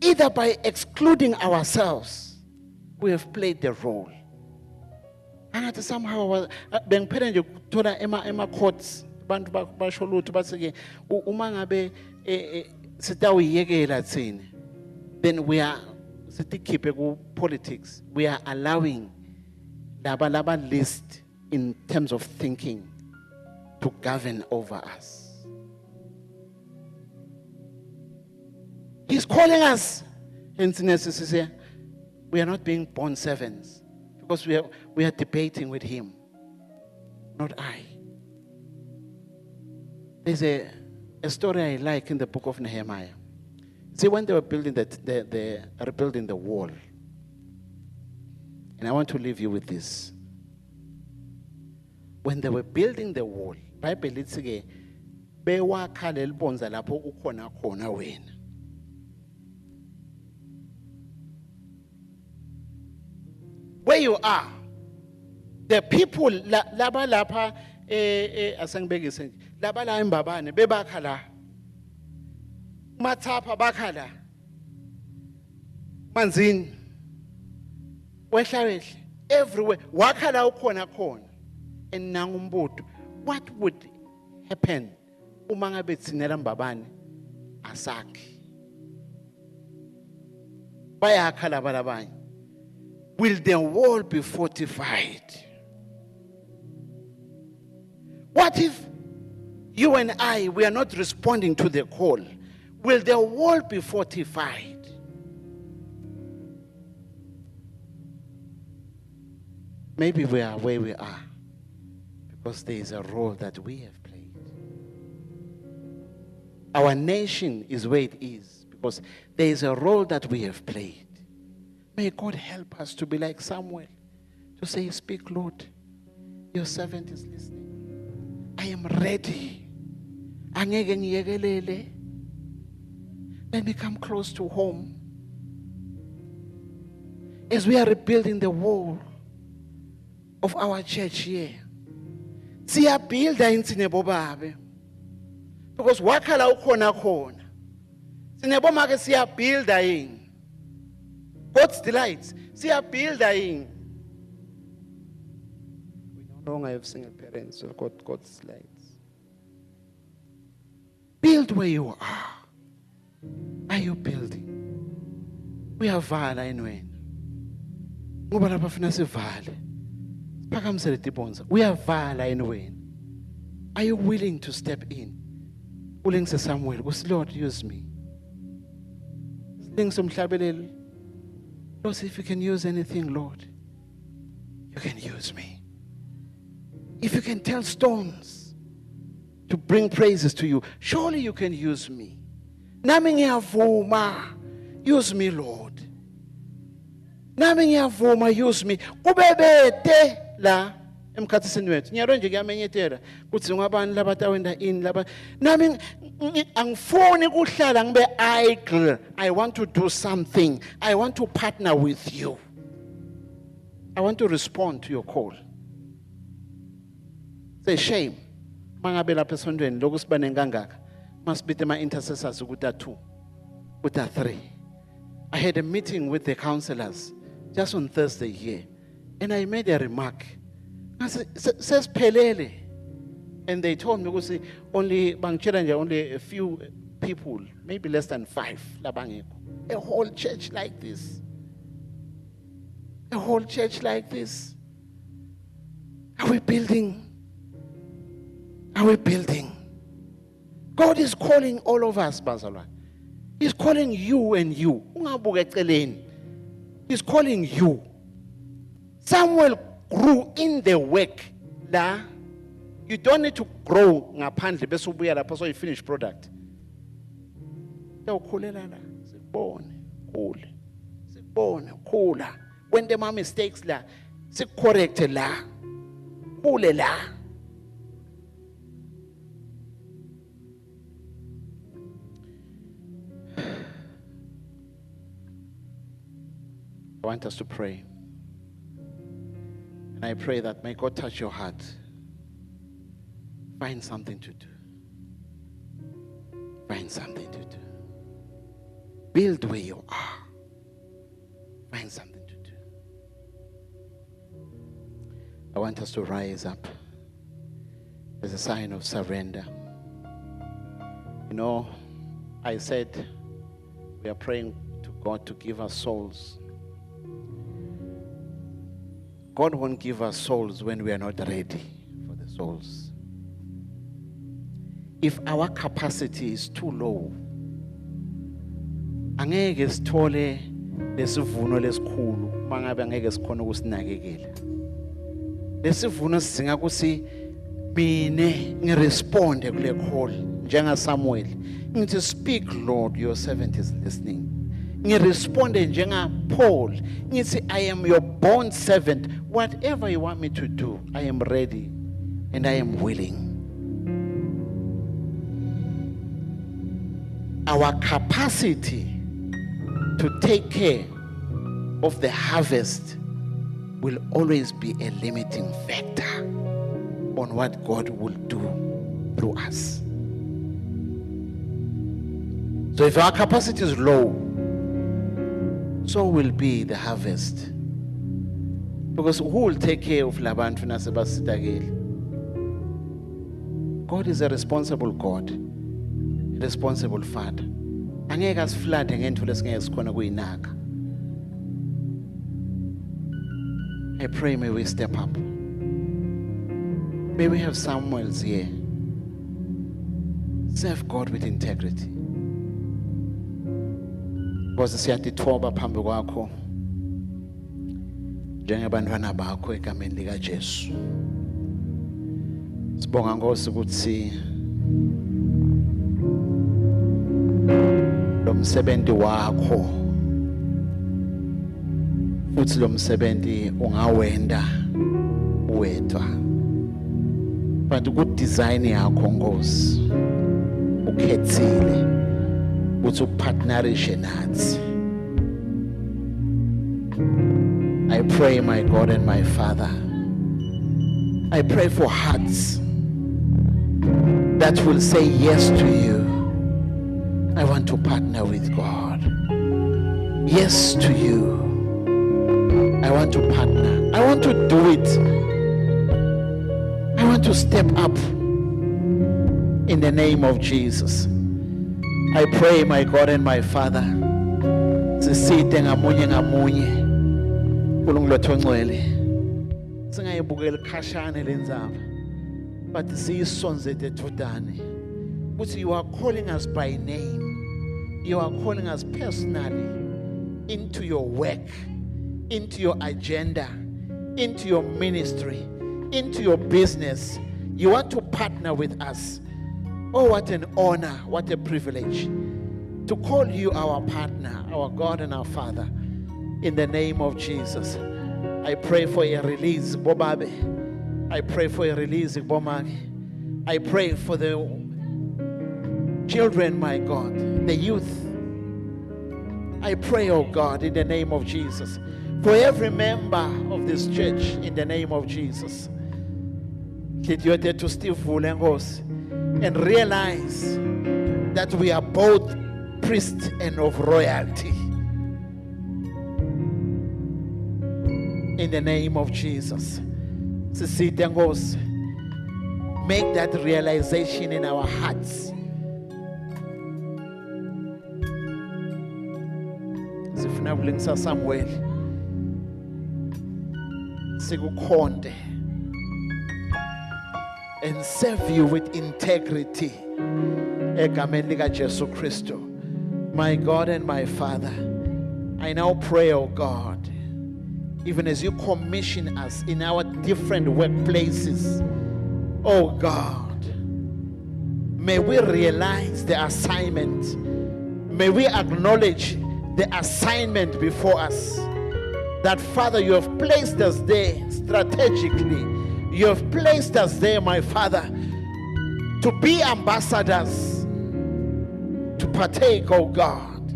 Either by excluding ourselves, we have played the role. And somehow, being parent, you told Emma courts, bantu basholutu basike, umangabe then we are keeping politics. We are allowing laba list in terms of thinking to govern over us. He's calling us. We are not being born servants because we are debating with him, not I. There's a story I like in the book of Nehemiah. See, when they were building they are rebuilding the wall. And I want to leave you with this. When they were building the wall, Bible says, bewakha lelibonza lapho ukhona khona wena. Where you are, the people laba lapha asengibekise laba la embabane bebakha la mathapha bakha la manzini wehla everywhere wakha la ukhona khona enanga umbuto. What would happen uma ngabe tsinela mbabane asakhi bayakha laba labanye? Will the wall be fortified? What if you and I, we are not responding to the call? Will the wall be fortified? Maybe we are where we are because there is a role that we have played. Our nation is where it is because there is a role that we have played. May God help us to be like Samuel, to say, speak, Lord, your servant is listening. I am ready. Let me come close to home. As we are rebuilding the wall of our church here, siyabuilda insinebo babe. Because wakhala ukhona khona. Sinebo make siyabuilda yini. God's delights. Siyabuilda yini. We no longer have single parents, so God's delights. Build where you are. Are you building? We are vala enweni. Ngoba lapha funa sivale. Siphakamisele tibonza. We are vala enweni. Are you willing to step in? Ulengise Samuel, kusi Lord, use me. Silengise umhlabeleli. Lord, if you can use anything, Lord, you can use me. If you can tell stones to bring praises to you, surely you can use me. Nami ngiyavuma. Use me, Lord. Nami ngiyavuma use me. Kube bede la emkhathisini wethu. Ngiyaro nje kuyamenyethela kuthi ngabani labatawenda in laba. Nami angifuni kuhlala ngibe idle. I want to do something. I want to partner with you. I want to respond to your call. It's a shame. Mangabe lapha esondweni lokusibane ngangaka. Must be my intercessors ukuthi 2, ukuthi 3. I had a meeting with the counselors just on Thursday here, and I made a remark. I says pelele, and they told me because only a few people, maybe less than 5, a whole church like this. A whole church like this. Are we building? Are we building? God is calling all of us, Bazalwane. He's calling you and you. He's calling you. Samuel grew in the work. You don't need to grow ngaphandle bese ubuya lapho so you finish product. Uyakhulela la. Sibone, khula. When there are mistakes la, correct la. Khule la. I want us to pray. And I pray that may God touch your heart. Find something to do. Find something to do. Build where you are. Find something to do. I want us to rise up as a sign of surrender. You know, I said we are praying to God to give us souls. God won't give us souls when we are not ready for the souls. If our capacity is too low, angeke sithole lesivuno lesikhulu mangabe angeke sikhona ukusinakekela. Lesivuno sizinga kusi mine ngiresponde kule call njenga Samuel. Ngithi speak Lord, your servant is listening. Ngiresponde njenga Paul. Ngithi I am your bond servant. Whatever you want me to do, I am ready and I am willing. Our capacity to take care of the harvest will always be a limiting factor on what God will do through us. So if our capacity is low, so will be the harvest. Because who will take care of labantu nasebasitageli? God is a responsible God, a responsible Father. Angeke asiflade ngento lesingeke sikhona kuyinaka. I pray may we step up. May we have Samuels here. Serve God with integrity. Because siyatithoba phambi kwakho njengebantwana bakho egameni lika Jesu. Sibonga Nkosi ukuthi lo msebenzi wakho futhi lo msebenzi ungawenda wedwa. But good design yakho Nkosi ukhethile ukuthi upartnerishe nathi. I pray, my God and my Father, I pray for hearts that will say yes to you. I want to partner with God. Yes to you. I want to partner. I want to do it. I want to step up in the name of Jesus. I pray, my God and my Father, sisite ngamunye ngamunye kulungilotho ngcwele singayibukela khashane lenzaba but siyisonzete todane ukuthi you are calling us by name, you are calling us personally into your work, into your agenda, into your ministry, into your business. You want to partner with us. Oh, what an honor, what a privilege to call you our partner, our God and our Father. In the name of Jesus. I pray for a release, Bobabe. I pray for a release, Bomagi. I pray for the children, my God, the youth. I pray, oh God, in the name of Jesus, for every member of this church, in the name of Jesus. To Steve Vulengos and realize that we are both priests and of royalty. In the name of Jesus. Sisitengos, make that realization in our hearts. Sifuna kulingisa Samuel. Sikukhonde and serve you with integrity. Egameni lika Jesu Kristu. My God and my Father, I now pray, oh God, even as you commission us in our different workplaces, oh God, may we realize the assignment. May we acknowledge the assignment before us. That, Father, you have placed us there strategically. You have placed us there, my Father, to be ambassadors, to partake, oh God,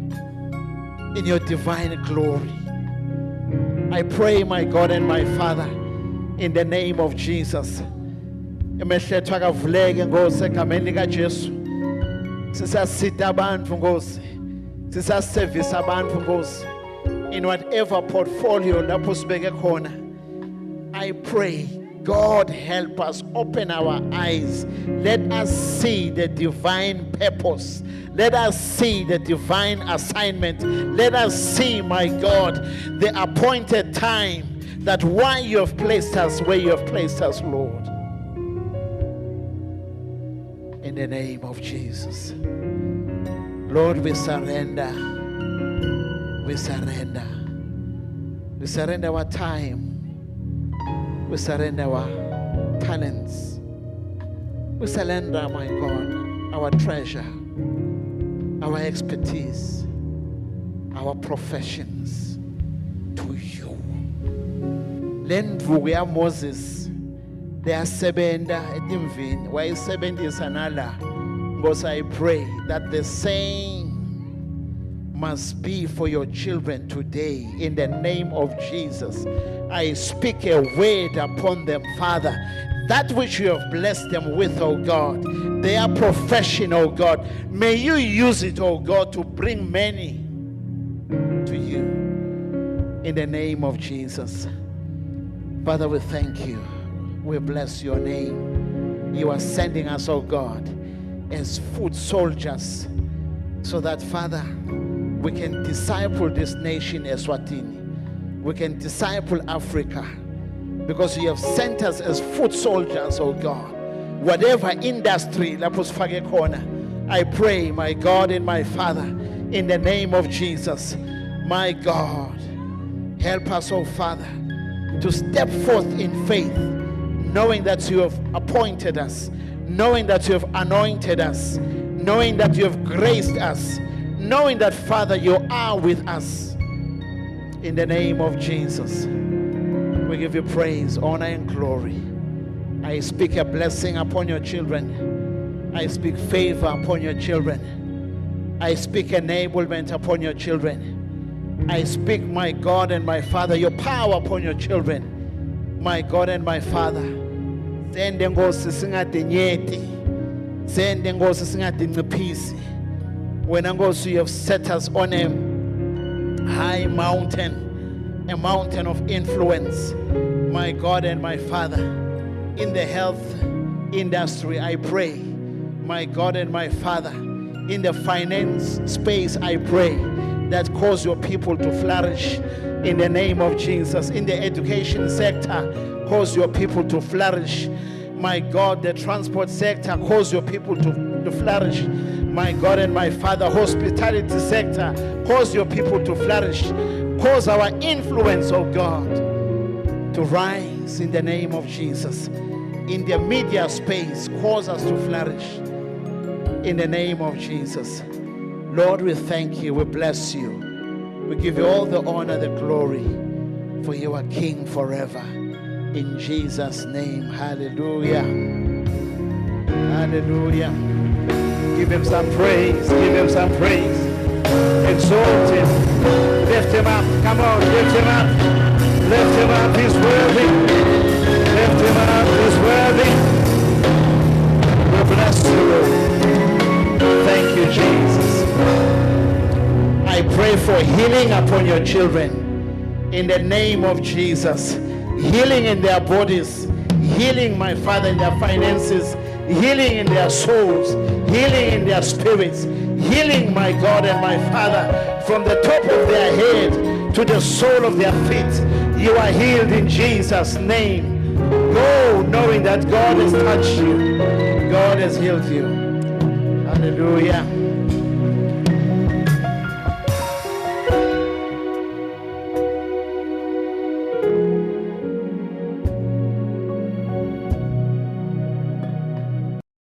in your divine glory. I pray, my God and my Father, in the name of Jesus. Emehlethu akavuleke Nkosi egameni lika Jesu. Sisasita abantu Nkosi. Sisaservice abantu Nkosi. In whatever portfolio lapho sibeke khona. I pray, God, help us, open our eyes. Let us see the divine purpose. Let us see the divine assignment. Let us see, my God, the appointed time, that why you have placed us where you have placed us, Lord. In the name of Jesus. Lord, we surrender. We surrender. We surrender our time. We surrender our talents. We surrender, my God, our treasure, our expertise, our professions to you. Lendvu ya Moses, they are sebenda etimvini, wa isebendisa nala. Because I pray that the same must be for your children today. In the name of Jesus, I speak a word upon them, Father, that which you have blessed them with, oh God, their profession, oh God, may you use it, oh God, to bring many to you. In the name of Jesus. Father, we thank you. We bless your name. You are sending us, oh God, as foot soldiers, so that, Father, we can disciple this nation, Eswatini. We can disciple Africa, because you have sent us as foot soldiers, oh God. Whatever industry, I pray, my God and my Father, in the name of Jesus, my God, help us, oh Father, to step forth in faith, knowing that you have appointed us, knowing that you have anointed us, knowing that you have graced us, knowing that, Father, you are with us. In the name of Jesus, we give you praise, honor, and glory. I speak a blessing upon your children. I speak favor upon your children. I speak enablement upon your children. I speak, my God and my Father, your power upon your children. My God and my Father, sende Nkosi singadenyeti, sende Nkosi singadenciphisi. Wena Nkosi, you have set us on a high mountain, a mountain of influence, my God and my Father. In the health industry, I pray, my God and my Father. In the finance space, I pray that cause your people to flourish in the name of Jesus. In the education sector, cause your people to flourish. My God, the transport sector, cause your people to flourish. My God and my Father, hospitality sector, cause your people to flourish. Cause our influence, oh God, to rise in the name of Jesus. In the media space, cause us to flourish in the name of Jesus. Lord, we thank you. We bless you. We give you all the honor, the glory, for you are King forever. In Jesus' name, hallelujah. Hallelujah. Give him some praise. Give him some praise. Exalt him. Lift him up. Come on, lift him up. Lift him up. He's worthy. Lift him up. He's worthy. We bless you, Lord. Thank you, Jesus. I pray for healing upon your children in the name of Jesus. Healing in their bodies. Healing, my Father, in their finances. Healing in their souls. Healing in their spirits. Healing, my God and my Father, from the top of their head to the sole of their feet. You are healed in Jesus' name. Go knowing that God has touched you. God has healed you. Hallelujah.